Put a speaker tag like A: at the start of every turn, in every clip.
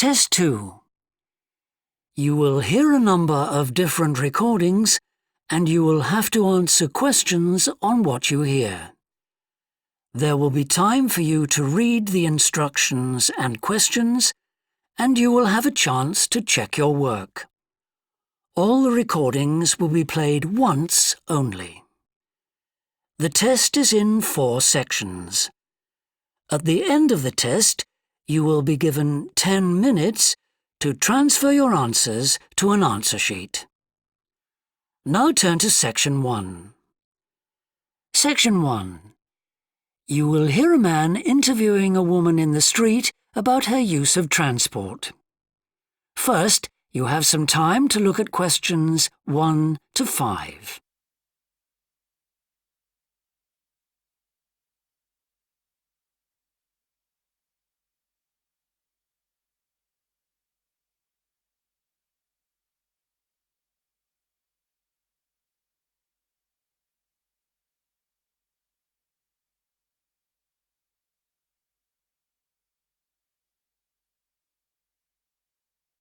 A: Test 2. You will hear a number of different recordings and you will have to answer questions on what you hear. There will be time for you to read the instructions and questions, and you will have a chance to check your work. All the recordings will be played once only. The test is in 4 sections. At the end of the test, you will be given 10 minutes to transfer your answers to an answer sheet. Now turn to Section 1. Section 1. You will hear a man interviewing a woman in the street about her use of transport. First, you have some time to look at questions 1 to 5.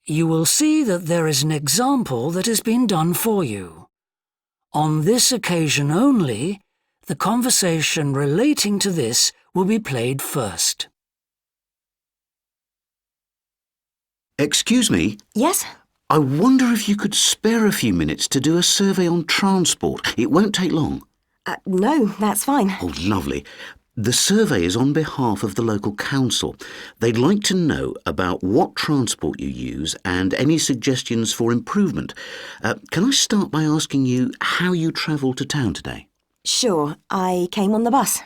A: You will see that there is an example that has been done for you. On this occasion only, the conversation relating to this will be played first.
B: Excuse me?
C: Yes?
B: I wonder if you could spare a few minutes to do a survey on transport. It won't take long.
C: No, that's fine.
B: Oh, lovely. The survey is on behalf of the local council. They'd like to know about what transport you use and any suggestions for improvement. Can I start by asking you how you travelled to town today?
C: Sure, I came on the bus.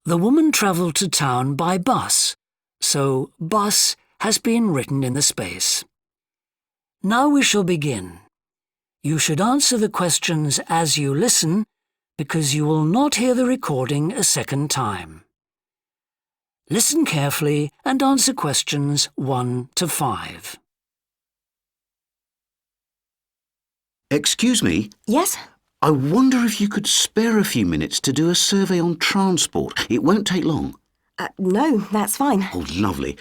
A: The woman travelled to town by bus, so bus has been written in the space. Now we shall begin. You should answer the questions as you listen, because you will not hear the recording a second time. Listen carefully and answer questions 1 to 5.
B: Excuse me?
C: Yes?
B: I wonder if you could spare a few minutes to do a survey on transport. It won't take long.
C: No, that's fine.
B: Oh, lovely.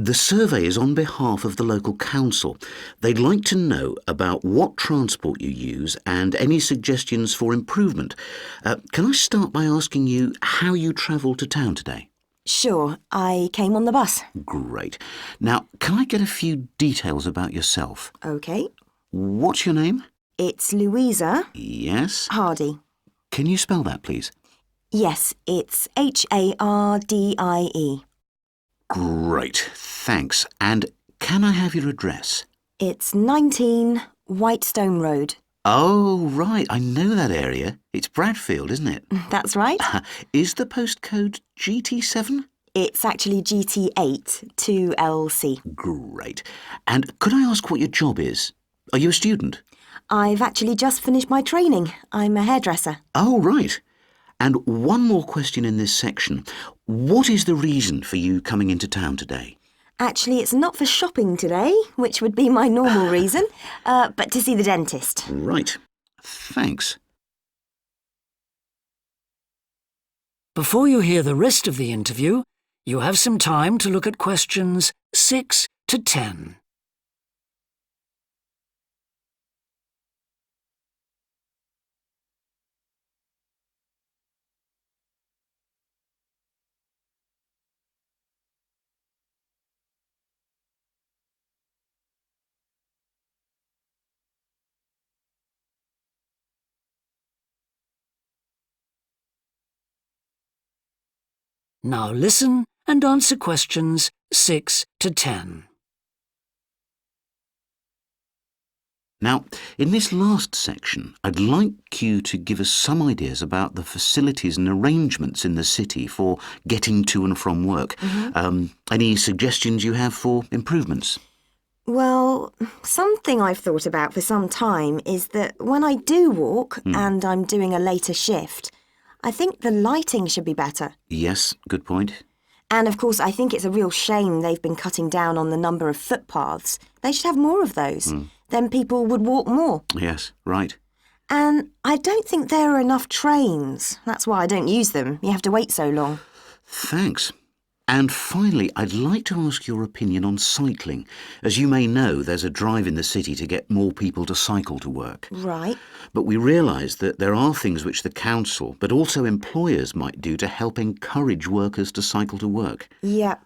B: The survey is on behalf of the local council. They'd like to know about what transport you use and any suggestions for improvement. Can I start by asking you how you travelled to town today?
C: Sure, I came on the bus.
B: Great. Now, can I get a few details about yourself?
C: OK.
B: What's your name?
C: It's Louisa
B: Yes.
C: Hardy.
B: Can you spell that, please?
C: Yes, it's Hardie.
B: Great, thanks. And can I have your address?
C: It's 19 Whitestone Road.
B: Oh, right, I know that area. It's Bradfield, isn't it?
C: That's right.
B: Is the postcode GT7?
C: It's actually GT8 2LC.
B: Great. And could I ask what your job is? Are you a student?
C: I've actually just finished my training. I'm a hairdresser.
B: Oh, right. And one more question in this section. What is the reason for you coming into town today?
C: Actually, it's not for shopping today, which would be my normal reason, but to see the dentist.
B: Right. Thanks.
A: Before you hear the rest of the interview, you have some time to look at questions 6 to 10. Now listen and answer questions 6 to 10.
B: Now, in this last section, I'd like you to give us some ideas about the facilities and arrangements in the city for getting to and from work. Any suggestions you have for improvements?
C: Well, something I've thought about for some time is that when I do walk and I'm doing a later shift, I think the lighting should be better.
B: Yes, good point.
C: And of course, I think it's a real shame they've been cutting down on the number of footpaths. They should have more of those. Then people would walk more.
B: Yes, right.
C: And I don't think there are enough trains. That's why I don't use them. You have to wait so long.
B: Thanks. And finally, I'd like to ask your opinion on cycling. As you may know, there's a drive in the city to get more people to cycle to work.
C: Right.
B: But we realise that there are things which the council, but also employers, might do to help encourage workers to cycle to work.
C: Yeah.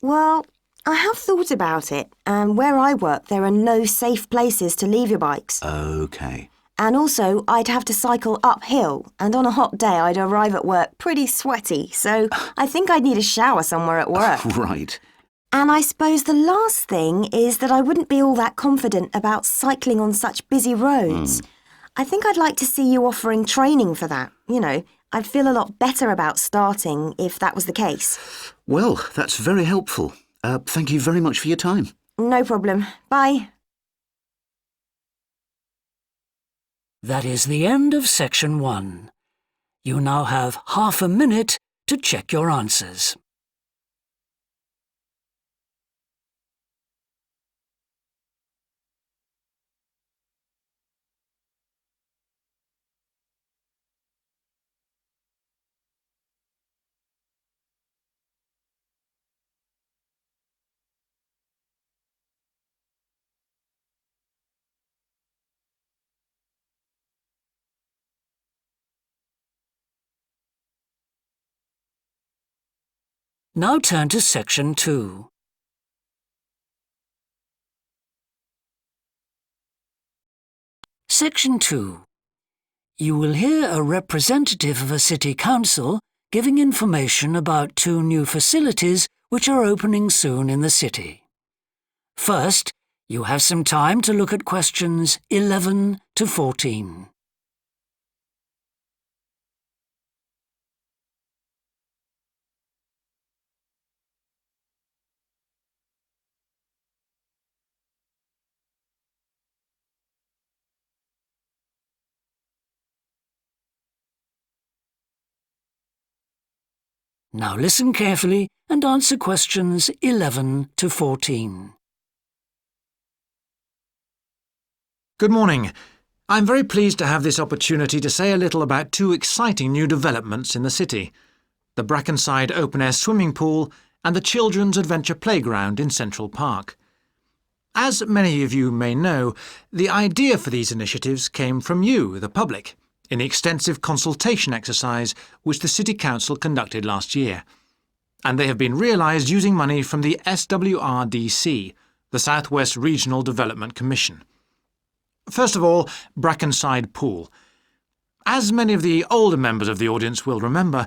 C: Well, I have thought about it, and where I work, there are no safe places to leave your bikes.
B: OK.
C: And also, I'd have to cycle uphill, and on a hot day, I'd arrive at work pretty sweaty, so I think I'd need a shower somewhere at work.
B: Right.
C: And I suppose the last thing is that I wouldn't be all that confident about cycling on such busy roads. I think I'd like to see you offering training for that. You know, I'd feel a lot better about starting if that was the case.
B: Well, that's very helpful. Thank you very much for your time.
C: No problem. Bye.
A: That is the end of section 1. You now have half a minute to check your answers. Now turn to section 2. Section 2. You will hear a representative of a city council giving information about 2 new facilities which are opening soon in the city. First, you have some time to look at questions 11 to 14. Now listen carefully and answer questions 11 to 14.
D: Good morning. I'm very pleased to have this opportunity to say a little about 2 exciting new developments in the city: the Brackenside open-air swimming pool and the Children's Adventure Playground in Central Park. As many of you may know, the idea for these initiatives came from you, the public, in the extensive consultation exercise which the City Council conducted last year. And they have been realised using money from the SWRDC, the South West Regional Development Commission. First of all, Brackenside Pool. As many of the older members of the audience will remember,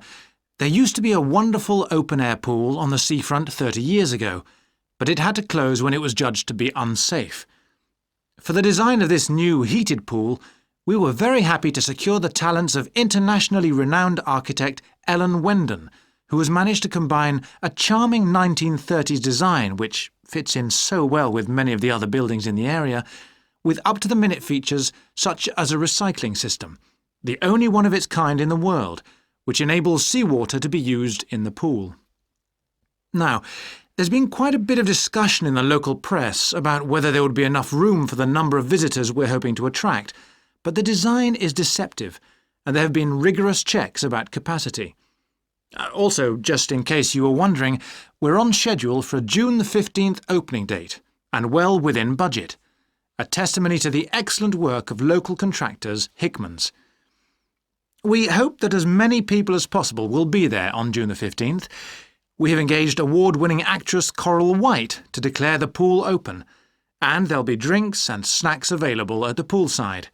D: there used to be a wonderful open-air pool on the seafront 30 years ago, but it had to close when it was judged to be unsafe. For the design of this new heated pool, we were very happy to secure the talents of internationally renowned architect Ellen Wendon, who has managed to combine a charming 1930s design, which fits in so well with many of the other buildings in the area, with up-to-the-minute features such as a recycling system, the only one of its kind in the world, which enables seawater to be used in the pool. Now, there's been quite a bit of discussion in the local press about whether there would be enough room for the number of visitors we're hoping to attract, but the design is deceptive, and there have been rigorous checks about capacity. Also, just in case you were wondering, we're on schedule for a June the 15th opening date, and well within budget, a testimony to the excellent work of local contractors Hickman's. We hope that as many people as possible will be there on June the 15th. We have engaged award-winning actress Coral White to declare the pool open, and there'll be drinks and snacks available at the poolside.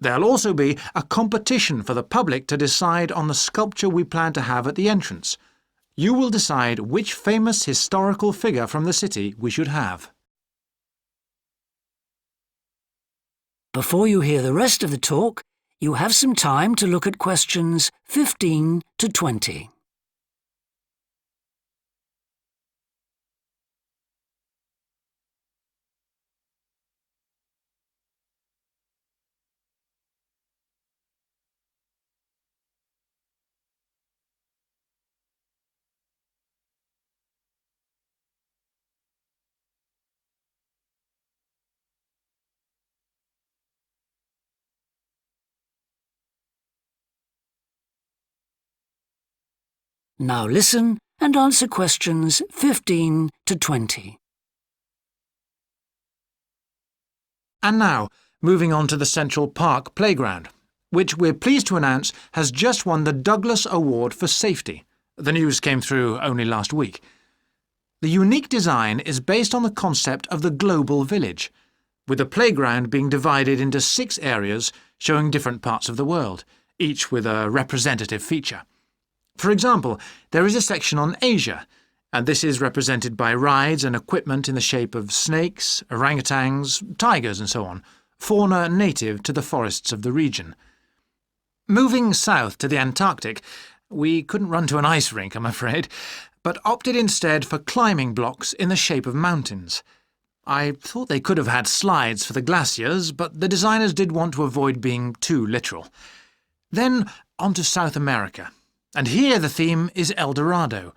D: There'll also be a competition for the public to decide on the sculpture we plan to have at the entrance. You will decide which famous historical figure from the city we should have.
A: Before you hear the rest of the talk, you have some time to look at questions 15 to 20. Now listen and answer questions 15 to 20.
D: And now, moving on to the Central Park Playground, which we're pleased to announce has just won the Douglas Award for Safety. The news came through only last week. The unique design is based on the concept of the global village, with the playground being divided into 6 areas showing different parts of the world, each with a representative feature. For example, there is a section on Asia, and this is represented by rides and equipment in the shape of snakes, orangutans, tigers and so on, fauna native to the forests of the region. Moving south to the Antarctic, we couldn't run to an ice rink, I'm afraid, but opted instead for climbing blocks in the shape of mountains. I thought they could have had slides for the glaciers, but the designers did want to avoid being too literal. Then on to South America, and here the theme is El Dorado,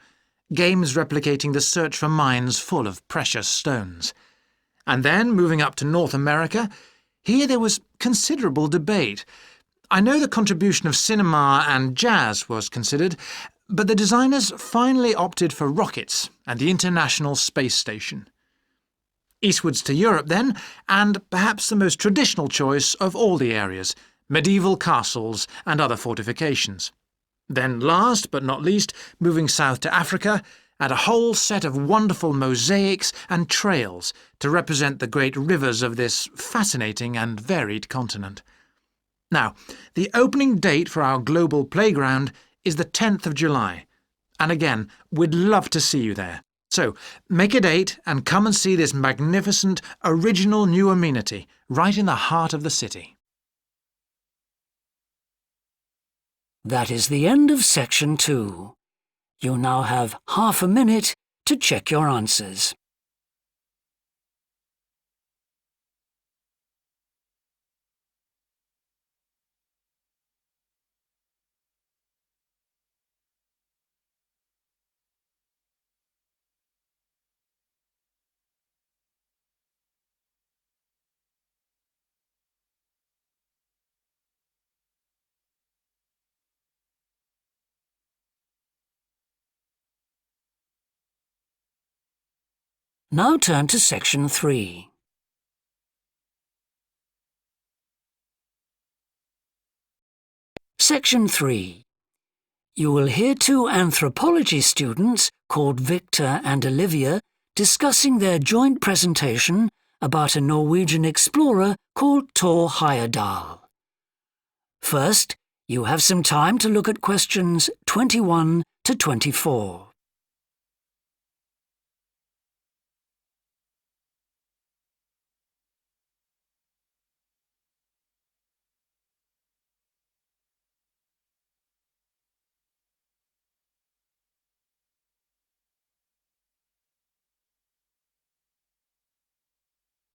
D: games replicating the search for mines full of precious stones. And then, moving up to North America, here there was considerable debate. I know the contribution of cinema and jazz was considered, but the designers finally opted for rockets and the International Space Station. Eastwards to Europe then, and perhaps the most traditional choice of all the areas, medieval castles and other fortifications. Then last but not least, moving south to Africa, and a whole set of wonderful mosaics and trails to represent the great rivers of this fascinating and varied continent. Now, the opening date for our global playground is the 10th of July, and again, we'd love to see you there. So, make a date and come and see this magnificent, original new amenity right in the heart of the city.
A: That is the end of Section 2. You now have half a minute to check your answers. Now turn to Section 3. Section 3. You will hear 2 anthropology students called Victor and Olivia discussing their joint presentation about a Norwegian explorer called Thor Heyerdahl. First, you have some time to look at questions 21 to 24.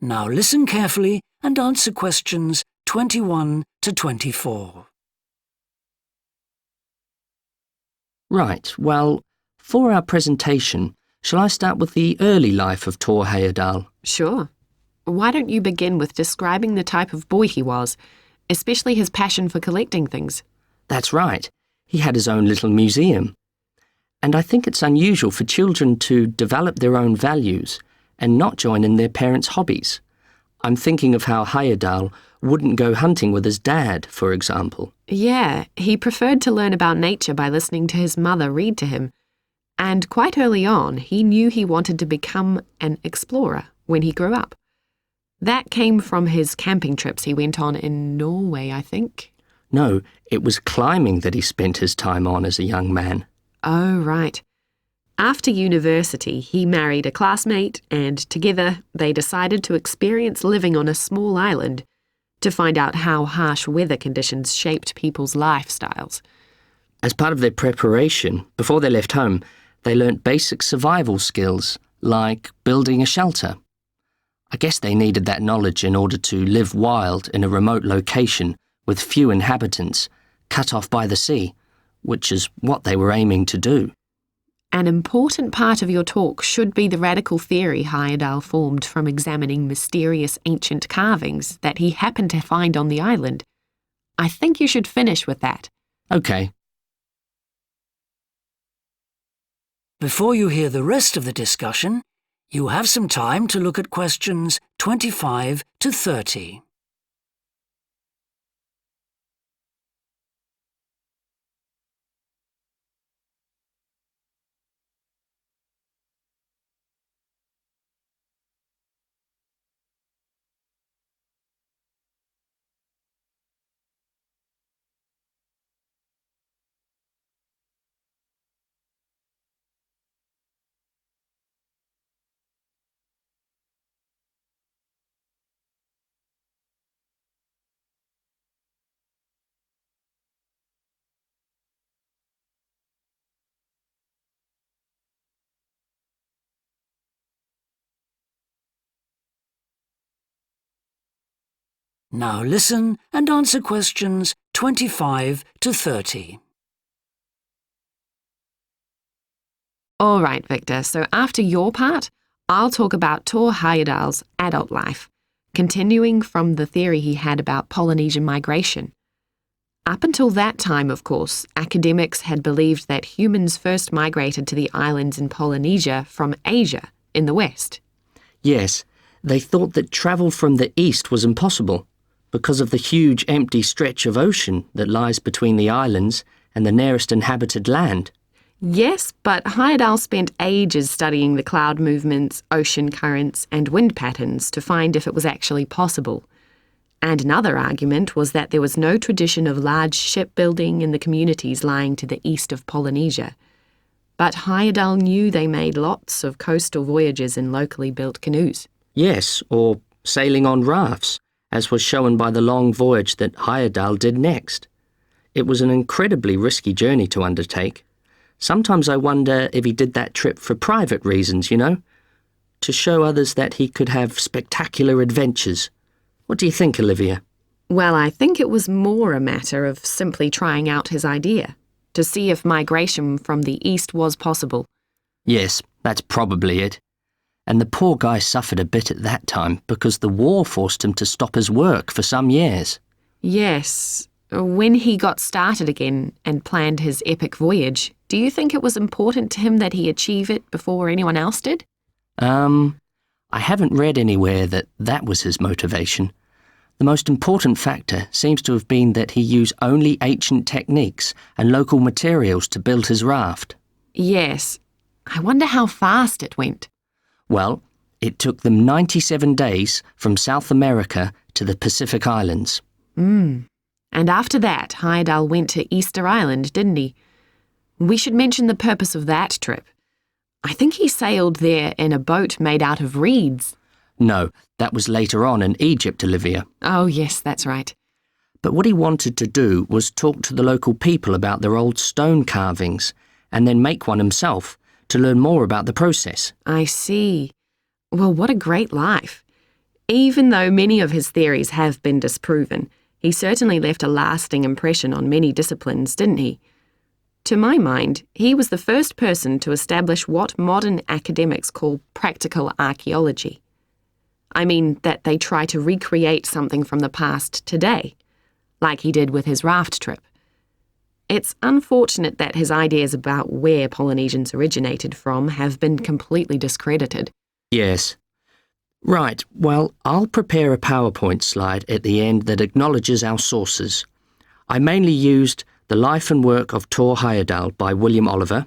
A: Now listen carefully and answer questions 21 to 24.
E: Right, well, for our presentation, shall I start with the early life of Thor Heyerdahl?
F: Sure. Why don't you begin with describing the type of boy he was, especially his passion for collecting things?
E: That's right. He had his own little museum. And I think it's unusual for children to develop their own values and not join in their parents' hobbies. I'm thinking of how Heyerdahl wouldn't go hunting with his dad, for example.
F: Yeah, he preferred to learn about nature by listening to his mother read to him. And quite early on, he knew he wanted to become an explorer when he grew up. That came from his camping trips he went on in Norway, I think.
E: No, it was climbing that he spent his time on as a young man.
F: Oh, right. After university, he married a classmate, and together they decided to experience living on a small island to find out how harsh weather conditions shaped people's lifestyles.
E: As part of their preparation, before they left home, they learnt basic survival skills, like building a shelter. I guess they needed that knowledge in order to live wild in a remote location with few inhabitants, cut off by the sea, which is what they were aiming to do.
F: An important part of your talk should be the radical theory Heyerdahl formed from examining mysterious ancient carvings that he happened to find on the island. I think you should finish with that.
E: Okay.
A: Before you hear the rest of the discussion, you have some time to look at questions 25 to 30. Now listen and answer questions 25 to 30.
F: All right, Victor, so after your part, I'll talk about Thor Heyerdahl's adult life, continuing from the theory he had about Polynesian migration. Up until that time, of course, academics had believed that humans first migrated to the islands in Polynesia from Asia in the west.
E: Yes, they thought that travel from the east was impossible because of the huge empty stretch of ocean that lies between the islands and the nearest inhabited land.
F: Yes, but Heyerdahl spent ages studying the cloud movements, ocean currents, and wind patterns to find if it was actually possible. And another argument was that there was no tradition of large shipbuilding in the communities lying to the east of Polynesia. But Heyerdahl knew they made lots of coastal voyages in locally built canoes.
E: Yes, or sailing on rafts, as was shown by the long voyage that Heyerdahl did next. It was an incredibly risky journey to undertake. Sometimes I wonder if he did that trip for private reasons, to show others that he could have spectacular adventures. What do you think, Olivia?
F: Well, I think it was more a matter of simply trying out his idea, to see if migration from the east was possible.
E: Yes, that's probably it. And the poor guy suffered a bit at that time because the war forced him to stop his work for some years.
F: Yes. When he got started again and planned his epic voyage, do you think it was important to him that he achieve it before anyone else did?
E: I haven't read anywhere that that was his motivation. The most important factor seems to have been that he used only ancient techniques and local materials to build his raft.
F: Yes. I wonder how fast it went.
E: Well, it took them 97 days from South America to the Pacific Islands.
F: And after that, Heyerdahl went to Easter Island, didn't he? We should mention the purpose of that trip. I think he sailed there in a boat made out of reeds.
E: No, that was later on in Egypt, Olivia.
F: Oh, yes, that's right.
E: But what he wanted to do was talk to the local people about their old stone carvings and then make one himself to learn more about the process.
F: I see. Well, what a great life. Even though many of his theories have been disproven, he certainly left a lasting impression on many disciplines, didn't he? To my mind, he was the first person to establish what modern academics call practical archaeology. I mean that they try to recreate something from the past today, like he did with his raft trip. It's unfortunate that his ideas about where Polynesians originated from have been completely discredited.
E: Yes. Right, well, I'll prepare a PowerPoint slide at the end that acknowledges our sources. I mainly used The Life and Work of Thor Heyerdahl by William Oliver.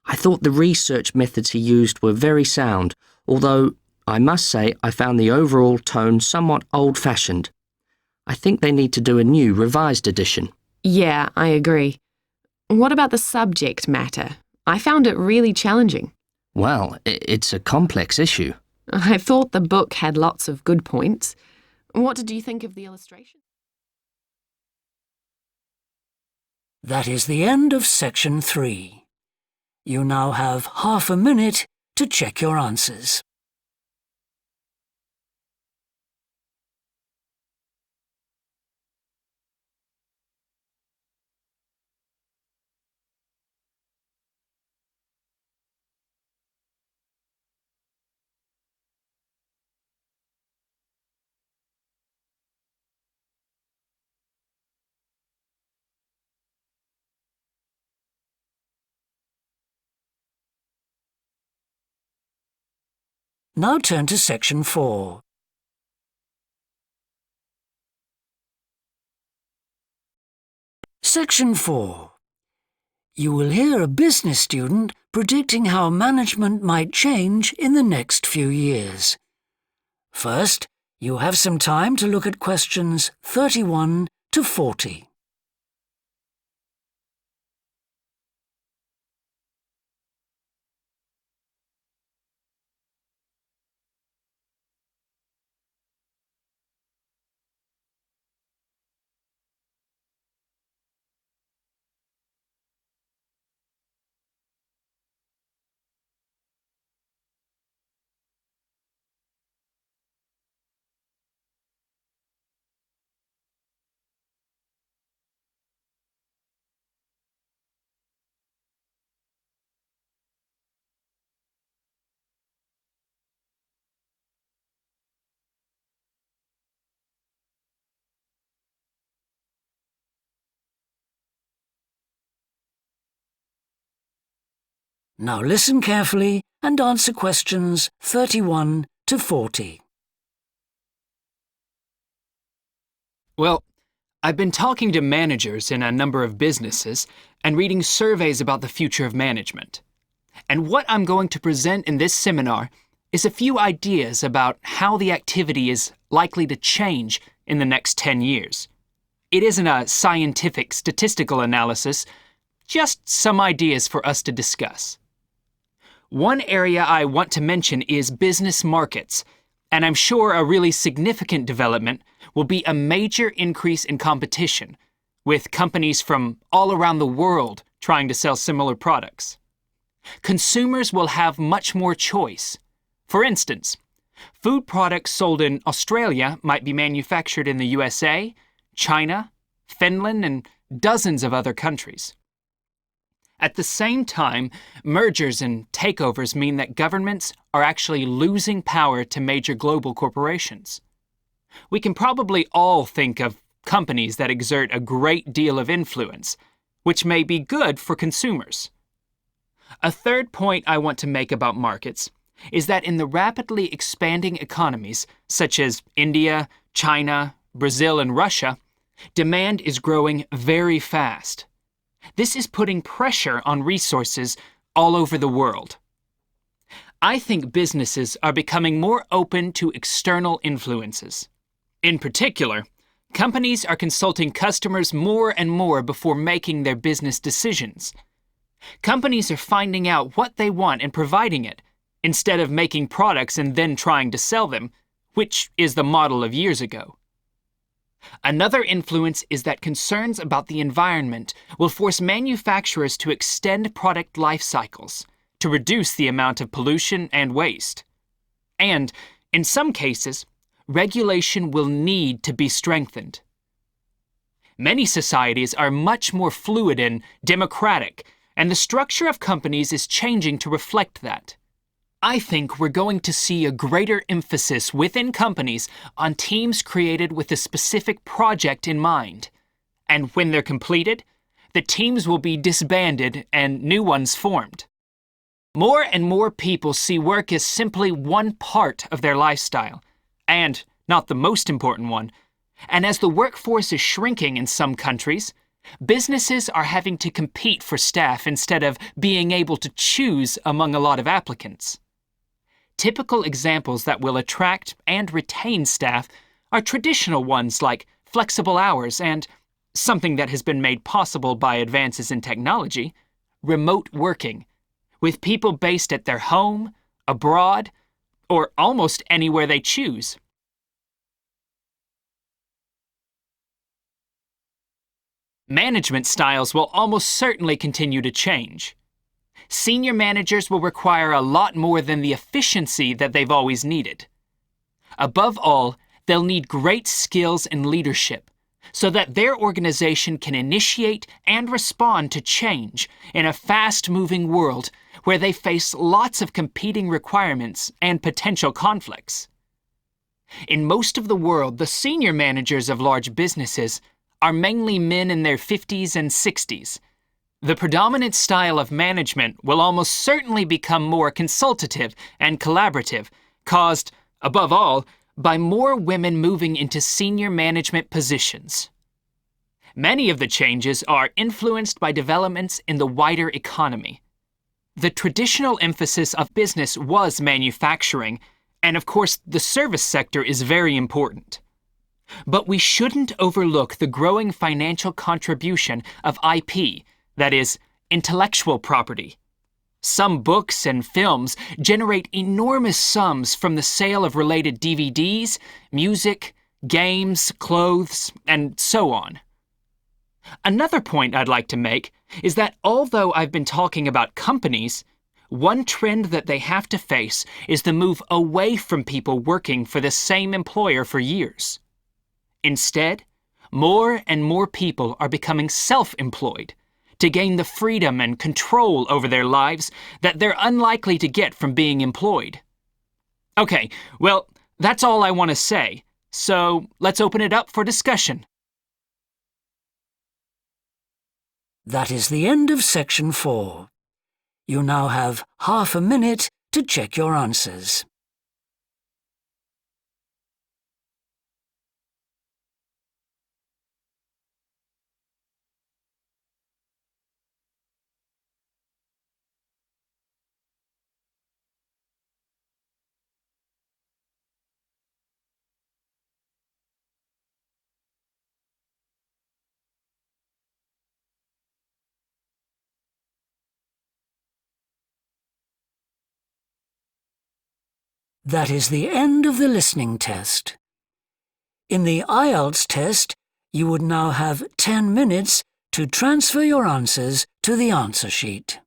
E: I thought the research methods he used were very sound, although I must say I found the overall tone somewhat old-fashioned. I think they need to do a new, revised edition.
F: Yeah, I agree. What about the subject matter? I found it really challenging.
E: Well, it's a complex issue.
F: I thought the book had lots of good points. What did you think of the illustration?
A: That is the end of section 3. You now have half a minute to check your answers. Now turn to Section 4. Section 4. You will hear a business student predicting how management might change in the next few years. First, you have some time to look at questions 31 to 40. Now listen carefully and answer questions 31 to 40.
G: Well, I've been talking to managers in a number of businesses and reading surveys about the future of management. And what I'm going to present in this seminar is a few ideas about how the activity is likely to change in the next 10 years. It isn't a scientific statistical analysis, just some ideas for us to discuss. One area I want to mention is business markets, and I'm sure a really significant development will be a major increase in competition, with companies from all around the world trying to sell similar products. Consumers will have much more choice. For instance, food products sold in Australia might be manufactured in the USA, China, Finland, and dozens of other countries. At the same time, mergers and takeovers mean that governments are actually losing power to major global corporations. We can probably all think of companies that exert a great deal of influence, which may be good for consumers. A third point I want to make about markets is that in the rapidly expanding economies, such as India, China, Brazil, and Russia, demand is growing very fast. This is putting pressure on resources all over the world. I think businesses are becoming more open to external influences. In particular, companies are consulting customers more and more before making their business decisions. Companies are finding out what they want and providing it, instead of making products and then trying to sell them, which is the model of years ago. Another influence is that concerns about the environment will force manufacturers to extend product life cycles to reduce the amount of pollution and waste. And, in some cases, regulation will need to be strengthened. Many societies are much more fluid and democratic, and the structure of companies is changing to reflect that. I think we're going to see a greater emphasis within companies on teams created with a specific project in mind. And when they're completed, the teams will be disbanded and new ones formed. More and more people see work as simply one part of their lifestyle, and not the most important one. And as the workforce is shrinking in some countries, businesses are having to compete for staff instead of being able to choose among a lot of applicants. Typical examples that will attract and retain staff are traditional ones like flexible hours and, something that has been made possible by advances in technology, remote working, with people based at their home, abroad, or almost anywhere they choose. Management styles will almost certainly continue to change. Senior managers will require a lot more than the efficiency that they've always needed. Above all, they'll need great skills in leadership so that their organization can initiate and respond to change in a fast-moving world where they face lots of competing requirements and potential conflicts. In most of the world, the senior managers of large businesses are mainly men in their 50s and 60s. The predominant style of management will almost certainly become more consultative and collaborative caused, above all, by more women moving into senior management positions. Many of the changes are influenced by developments in the wider economy. The traditional emphasis of business was manufacturing, and of course the service sector is very important. But we shouldn't overlook the growing financial contribution of IP, that is, intellectual property. Some books and films generate enormous sums from the sale of related DVDs, music, games, clothes, and so on. Another point I'd like to make is that although I've been talking about companies, one trend that they have to face is the move away from people working for the same employer for years. Instead, more and more people are becoming self-employed to gain the freedom and control over their lives that they're unlikely to get from being employed. Okay, well, that's all I want to say, so let's open it up for discussion.
A: That is the end of section 4. You now have half a minute to check your answers. That is the end of the listening test. In the Ielts test, you would now have 10 minutes to transfer your answers to the answer sheet.